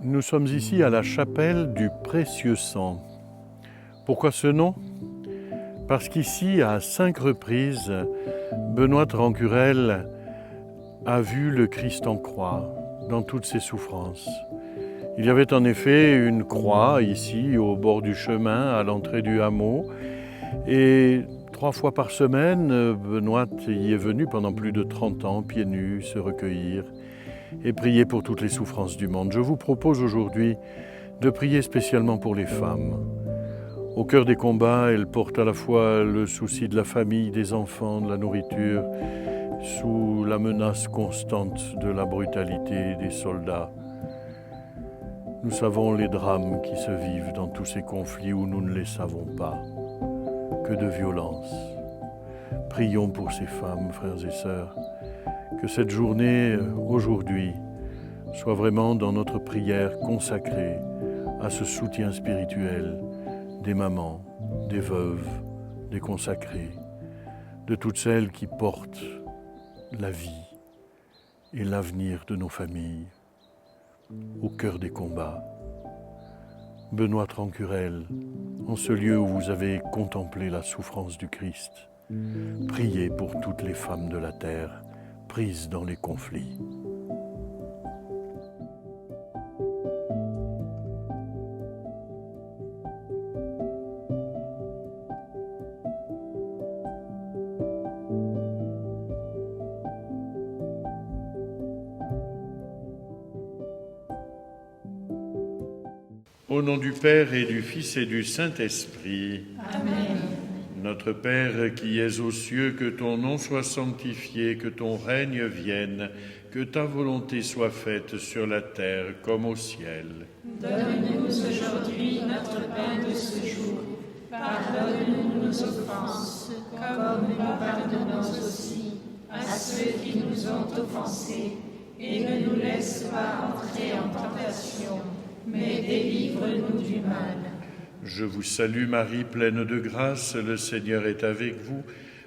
Nous sommes ici à la chapelle du Précieux Sang. Pourquoi ce nom? Parce qu'ici, à 5 reprises, Benoît de Rancurel a vu le Christ en croix dans toutes ses souffrances. Il y avait en effet une croix ici, au bord du chemin, à l'entrée du hameau. Et 3 fois par semaine, Benoît y est venu pendant plus de 30 ans, pieds nus, se recueillir et prier pour toutes les souffrances du monde. Je vous propose aujourd'hui de prier spécialement pour les femmes. Au cœur des combats, elles portent à la fois le souci de la famille, des enfants, de la nourriture, sous la menace constante de la brutalité des soldats. Nous savons les drames qui se vivent dans tous ces conflits où nous ne les savons pas. Que de violence. Prions pour ces femmes, frères et sœurs, que cette journée, aujourd'hui, soit vraiment dans notre prière consacrée à ce soutien spirituel des mamans, des veuves, des consacrés, de toutes celles qui portent la vie et l'avenir de nos familles au cœur des combats. Benoît de Rancurel, en ce lieu où vous avez contemplé la souffrance du Christ, priez pour toutes les femmes de la terre prises dans les conflits. Au nom du Père et du Fils et du Saint-Esprit. Amen. Notre Père qui es aux cieux, que ton nom soit sanctifié, que ton règne vienne, que ta volonté soit faite sur la terre comme au ciel. Donne-nous aujourd'hui notre pain de ce jour. Pardonne-nous nos offenses, comme nous pardonnons aussi à ceux qui nous ont offensés. Et ne nous laisse pas entrer en tentation, mais délivre-nous du mal. Je vous salue Marie, pleine de grâce, le Seigneur est avec vous.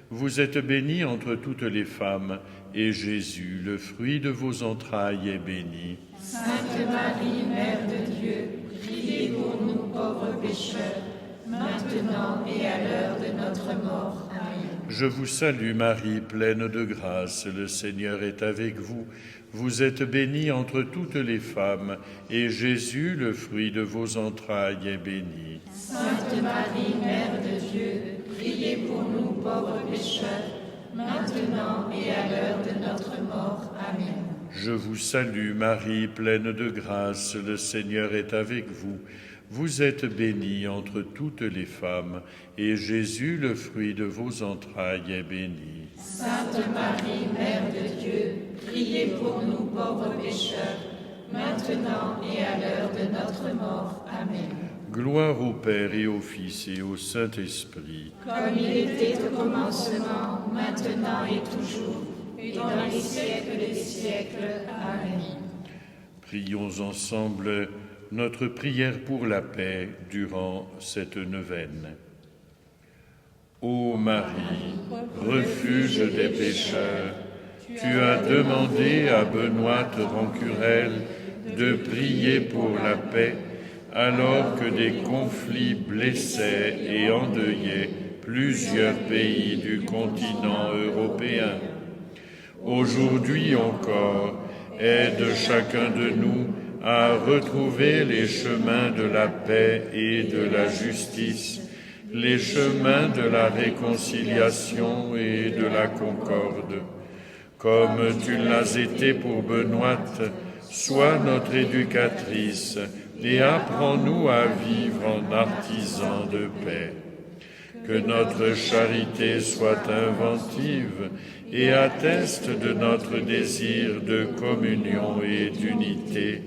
Vous êtes bénie entre toutes les femmes, et Jésus, le fruit de vos entrailles, est béni. Sainte Marie, Mère de Dieu, priez pour nous pauvres pécheurs, maintenant et à l'heure de notre mort. Amen. Je vous salue Marie, pleine de grâce, le Seigneur est avec vous. Vous êtes bénie entre toutes les femmes, et Jésus, le fruit de vos entrailles, est béni. Sainte Marie, Mère de Dieu, priez pour nous pauvres pécheurs, maintenant et à l'heure de notre mort. Amen. Je vous salue Marie, pleine de grâce, le Seigneur est avec vous. Vous êtes bénie entre toutes les femmes, et Jésus, le fruit de vos entrailles, est béni. Sainte Marie, Mère de Dieu, priez pour nous pauvres pécheurs, maintenant et à l'heure de notre mort. Amen. Gloire au Père et au Fils et au Saint-Esprit. Comme il était au commencement, maintenant et toujours, et dans les siècles des siècles. Amen. Prions ensemble notre prière pour la paix durant cette neuvaine. Ô Marie, refuge des pécheurs, tu as demandé à Benoît de Rancurel de prier pour la paix, alors que des conflits blessaient et endeuillaient plusieurs pays du continent européen. Aujourd'hui encore, aide chacun de nous à retrouver les chemins de la paix et de la justice, les chemins de la réconciliation et de la concorde. Comme tu l'as été pour Benoît, sois notre éducatrice et apprends-nous à vivre en artisans de paix. Que notre charité soit inventive et atteste de notre désir de communion et d'unité.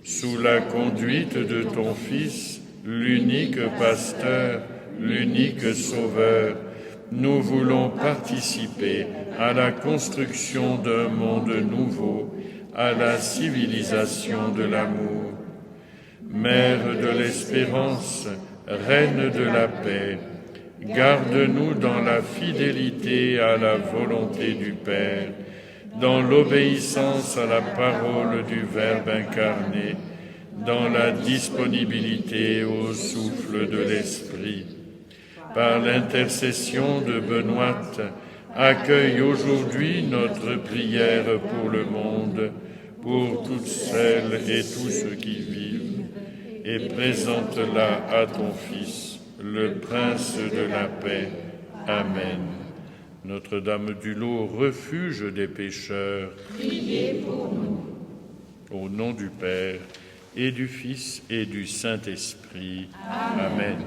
Sous la conduite de ton Fils, l'unique pasteur, l'unique sauveur, nous voulons participer à la construction d'un monde nouveau, à la civilisation de l'amour. Mère de l'espérance, Reine de la paix, garde-nous dans la fidélité à la volonté du Père, dans l'obéissance à la parole du Verbe incarné, dans la disponibilité au souffle de l'Esprit. Par l'intercession de Benoît, accueille aujourd'hui notre prière pour le monde, pour toutes celles et tous ceux qui vivent, et présente-la à ton Fils, le Prince de la paix. Amen. Notre-Dame du Lot, refuge des pécheurs, priez pour nous. Au nom du Père, et du Fils, et du Saint-Esprit. Amen.